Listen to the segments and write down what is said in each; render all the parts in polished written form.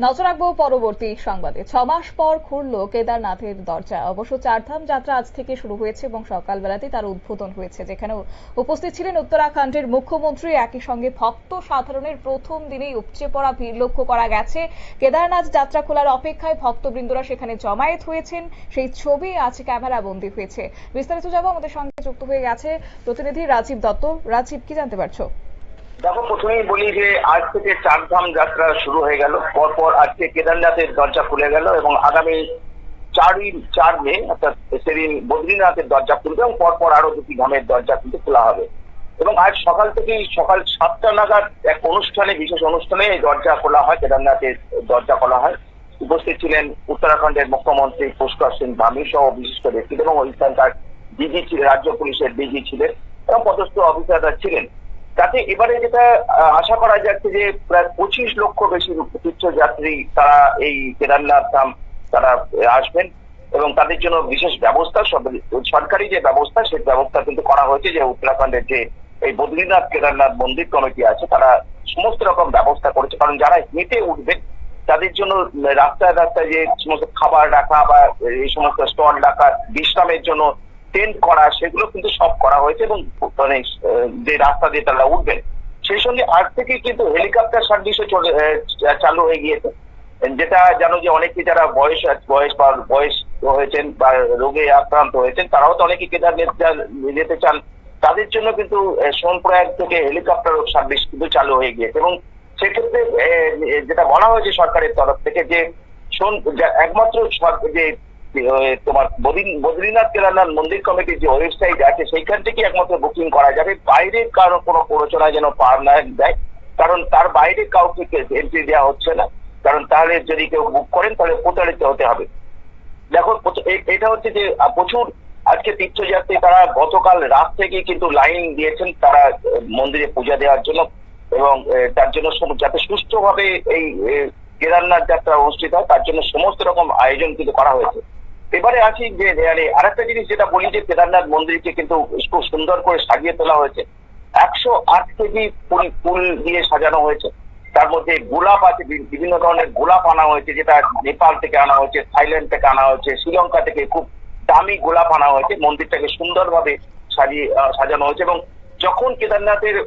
নজর রাখবো পরবর্তী সংবাদে। 6 মাস পর খুলল কেদারনাথের দরজা। অবশ্য চারধাম যাত্রা আজ থেকে শুরু হয়েছে এবং সকালবেলাতেই তার উদ্বোধন হয়েছে, যেখানে উপস্থিত ছিলেন উত্তরাখণ্ডের মুখ্যমন্ত্রী। একই সঙ্গে ভক্ত সাধারণের প্রথম দিনেই উপচে পড়া ভিড় লক্ষ্য করা গেছে। কেদারনাথ যাত্রা খোলার অপেক্ষায় ভক্তবৃন্দরা সেখানে জমায়েত হয়েছেন, সেই ছবি আজ ক্যামেরা বন্দী হয়েছে। বিস্তারিত যাবো, আমাদের সঙ্গে যুক্ত হয়ে গেছে প্রতিনিধি রাজীব দত্ত। রাজীব, কি জানতে পারছো? দেখো, প্রথমেই বলি যে আজ থেকে চারধাম যাত্রা শুরু হয়ে গেল। পরপর আজকে কেদারনাথের দরজা খুলে গেল এবং আগামী 4 মে অর্থাৎ সেদিন বদ্রীনাথের দরজা খুলবে এবং পরপর আরো দুটি ধামের দরজা কিন্তু খোলা হবে। এবং আজ সকাল থেকেই সকাল 7টা নাগাদ এক অনুষ্ঠানে, বিশেষ অনুষ্ঠানে এই দরজা খোলা হয়, কেদারনাথের দরজা খোলা হয়। উপস্থিত ছিলেন উত্তরাখণ্ডের মুখ্যমন্ত্রী পুষ্কর সিং ধামি সহ বিশিষ্ট ব্যক্তিত্ব এবং ওইখানকার ডিজি ছিলেন, রাজ্য পুলিশের ডিজি ছিলেন এবং পদস্থ অফিসাররা ছিলেন। তাতে এবারে যেটা আশা করা যাচ্ছে যে প্রায় 25 লক্ষ বেশি তীর্থযাত্রী তারা এই কেদারনাথ ধাম তারা আসবেন এবং তাদের জন্য বিশেষ ব্যবস্থা, সরকারি যে ব্যবস্থা সেই ব্যবস্থা কিন্তু করা হয়েছে। যে উত্তরাখণ্ডের যে এই বদ্রীনাথ কেদারনাথ মন্দির কমিটি আছে তারা সমস্ত রকম ব্যবস্থা করেছে, কারণ যারা হেঁটে উঠবেন তাদের জন্য রাস্তায় রাস্তায় যে সমস্ত খাবার রাখা বা এই সমস্ত স্টল রাখা, বিশ্রামের জন্য টেন্ট করা, সেগুলো কিন্তু সব করা হয়েছে। এবং মানে যে রাস্তা দিয়ে তারা উঠবেন সেই সঙ্গে আজ থেকে কিন্তু হেলিকপ্টার সার্ভিসও চালু হয়ে গিয়েছে। যেটা জানো যে অনেকে যারা বয়স হয়েছেন বা রোগে আক্রান্ত হয়েছেন তারাও তো অনেকে কেদারনাথ যেতে চান, তাদের জন্য কিন্তু সোনপ্রয়াগ থেকে হেলিকপ্টার সার্ভিস কিন্তু চালু হয়ে গিয়েছে। এবং সেক্ষেত্রে যেটা বলা হয়েছে সরকারের তরফ থেকে যে একমাত্র যে তোমার বদ্রীনাথ কেদারনাথ মন্দির কমিটির যে ওয়েবসাইট আছে সেইখান থেকে একমাত্র বুকিং করা যাবে, বাইরে কারো কোনো প্ররোচনা যেন পার না দেয়, কারণ তার বাইরে কাউকে এন্ট্রি দেওয়া হচ্ছে না। কারণ তাহলে যদি কেউ বুক করেন তাহলে প্রতারিত হতে হবে। দেখো, এটা হচ্ছে যে প্রচুর আজকে তীর্থযাত্রী তারা গতকাল রাত থেকে কিন্তু লাইন দিয়েছেন তারা মন্দিরে পূজা দেওয়ার জন্য এবং তার জন্য যাতে সুষ্ঠুভাবে এই কেদারনাথ যাত্রা অনুষ্ঠিত হয় তার জন্য সমস্ত রকম আয়োজন কিন্তু করা হয়েছে। এবারে আছি যে আরেকটা জিনিস যেটা বলি যে কেদারনাথ মন্দিরকে কিন্তু খুব সুন্দর করে সাজিয়ে তোলা হয়েছে। 108 কেজি ফুল দিয়ে সাজানো হয়েছে। তার মধ্যে গোলাপ আছে, বিভিন্ন ধরনের গোলাপ আনা হয়েছে, যেটা নেপাল থেকে আনা হয়েছে, থাইল্যান্ড থেকে আনা হয়েছে, শ্রীলঙ্কা থেকে খুব দামি গোলাপ আনা হয়েছে। মন্দিরটাকে সুন্দরভাবে সাজানো হয়েছে। এবং যখন কেদারনাথের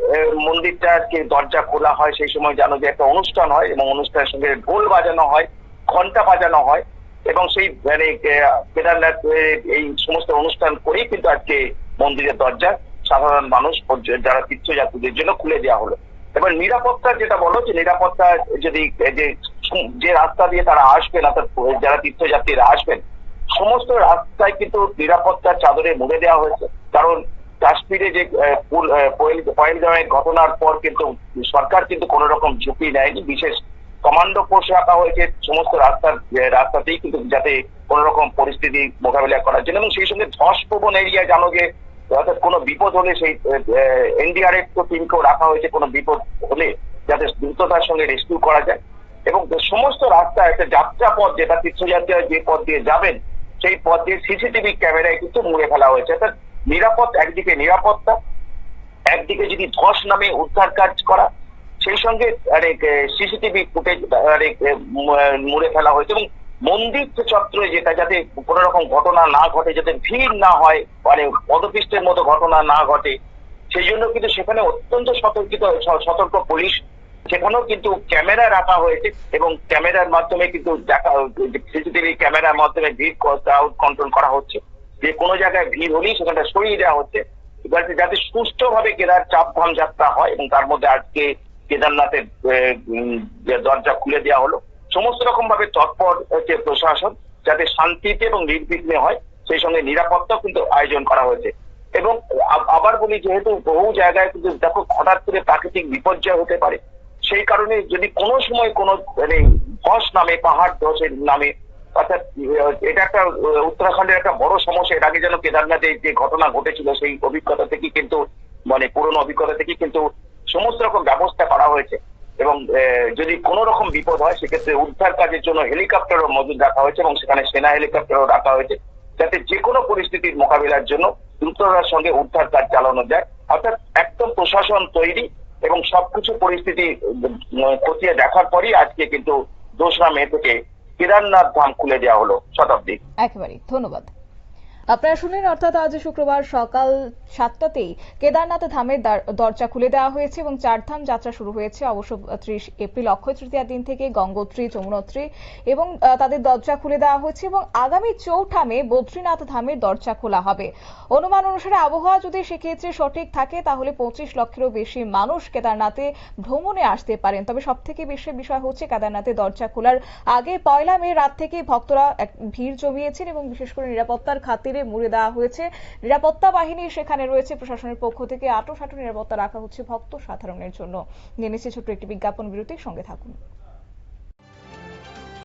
মন্দিরটাকে দরজা খোলা হয় সেই সময় জানো যে একটা অনুষ্ঠান হয় এবং অনুষ্ঠানের সঙ্গে ঢোল বাজানো হয়, ঘন্টা বাজানো হয় এবং সেই মানে কেদারনাথ এই সমস্ত অনুষ্ঠান করেই কিন্তু আজকে মন্দিরের দরজা সাধারণ মানুষ যারা তীর্থযাত্রীদের জন্য খুলে দেওয়া হলো। এবার নিরাপত্তা যেটা বলো, যে নিরাপত্তা যদি যে রাস্তা দিয়ে তারা আসবেন অর্থাৎ যারা তীর্থযাত্রীরা আসবেন সমস্ত রাস্তায় কিন্তু নিরাপত্তার চাদরে মুড়ে দেওয়া হয়েছে। কারণ কাশ্মীরে যে পহেলগাঁওয়ের ঘটনার পর কিন্তু সরকার কিন্তু কোন রকম ঝুঁকি নেয়নি, বিশেষ কমান্ডো ফোর্স রাখা হয়েছে সমস্ত রাস্তাতেই কিন্তু যাতে কোন রকম পরিস্থিতি মোকাবিলা করার জন্য। এবং সেই সঙ্গে ধসপ্রবণ এরিয়া জানো যে অর্থাৎ কোনো বিপদ হলে সেই এনডিআরএফ টিমকেও রাখা হয়েছে, কোনো বিপদ হলে যাতে দ্রুততার সঙ্গে রেস্কিউ করা যায়। এবং সমস্ত রাস্তা একটা যাত্রা পথ, যেটা তীর্থযাত্রীরা যে পথ দিয়ে যাবেন সেই পথ দিয়ে সিসিটিভি ক্যামেরায় কিন্তু মুড়ে ফেলা হয়েছে। অর্থাৎ একদিকে নিরাপত্তা, একদিকে যদি ধস নামে উদ্ধার কাজ করা, সেই সঙ্গে সিসিটিভি ফুটেজ মুড়ে ফেলা হয়েছে। এবং মন্দির চত্বরে যেটা যাতে কোন রকম ঘটনা না ঘটে, যাতে ভিড় না হয়, মানে পদপিষ্টের মতো ঘটনা না ঘটে, সেই জন্য কিন্তু সেখানে অত্যন্ত সতর্ক পুলিশ, সেখানেও কিন্তু ক্যামেরা রাখা হয়েছে এবং ক্যামেরার মাধ্যমে কিন্তু সিসিটিভি ক্যামেরার মাধ্যমে ভিড় ক্রাউড কন্ট্রোল করা হচ্ছে। যে কোনো জায়গায় ভিড় হলেই সেখানটা সরিয়ে দেওয়া হচ্ছে যাতে সুষ্ঠুভাবে চারধাম যাত্রা হয়। এবং তার মধ্যে আজকে কেদারনাথের দরজা খুলে দেওয়া হলো। সমস্ত রকম ভাবে তৎপর হচ্ছে প্রশাসন যাতে শান্তিতে এবং নির্বিঘ্নে হয়, সেই সঙ্গে নিরাপত্তাও কিন্তু আয়োজন করা হয়েছে। এবং আবার বলি, যেহেতু বহু জায়গায় কিন্তু দেখো হঠাৎ করে প্রাকৃতিক বিপর্যয় হতে পারে, সেই কারণে যদি কোনো সময় কোনো ধস নামে, পাহাড় ধসের নামে, অর্থাৎ এটা একটা উত্তরাখণ্ডের একটা বড় সমস্যা। এর আগে যেন কেদারনাথে যে ঘটনা ঘটেছিল সেই অভিজ্ঞতা থেকে কিন্তু মানে পুরনো অভিজ্ঞতা থেকে কিন্তু সমস্ত রকম ব্যবস্থা করা হয়েছে। এবং যদি কোনো রকম বিপদ হয় সেক্ষেত্রে উদ্ধার কাজের জন্য হেলিকপ্টারও মজুদ রাখা হয়েছে এবং সেখানে সেনা হেলিকপ্টারও রাখা হয়েছে, যাতে যে কোনো পরিস্থিতির মোকাবিলার জন্য দ্রুততার সঙ্গে উদ্ধার কাজ চালানো যায়। অর্থাৎ একদম প্রশাসন তৈরি এবং সবকিছু পরিস্থিতি খতিয়ে দেখার পরই আজকে কিন্তু 2রা মে থেকে কেদারনাথ ধাম খুলে দেওয়া হলো। শতাব্দী। একেবারেই ধন্যবাদ। আপনারা শুনলেন, অর্থাৎ আজ শুক্রবার সকাল 7টাতেই কেদারনাথ ধামের দরজা খুলে দেওয়া হয়েছে এবং চারধাম যাত্রা শুরু হয়েছে। অবশ্য 30 এপ্রিল অক্ষয় তৃতীয়ার দিন থেকে গঙ্গোত্রী, যমুনোত্রী এবং তাদের দরজা খুলে দেওয়া হয়েছে এবং আগামী 4 মে বদ্রীনাথ ধামের দরজা খোলা হবে। অনুমান অনুসারে আবহাওয়া যদি সেক্ষেত্রে সঠিক থাকে তাহলে 25 লক্ষেরও বেশি মানুষ কেদারনাথে ভ্রমণে আসতে পারেন। তবে সব থেকে বেশি বিষয় হচ্ছে কেদারনাথে দরজা খোলার আগে 1 মে রাত থেকে ভক্তরা ভিড় জমিয়েছেন এবং বিশেষ করে নিরাপত্তার খাতিরে মুড়ে দেওয়া হয়েছে। নিরাপত্তা বাহিনী সেখানে রয়েছে, প্রশাসনের পক্ষ থেকে আঁটো সাঁটো নিরাপত্তা রাখা হচ্ছে ভক্ত সাধারণের জন্য। নিয়ে নিচ্ছে ছোট্ট একটি বিজ্ঞাপন বিরতির সঙ্গে থাকুন।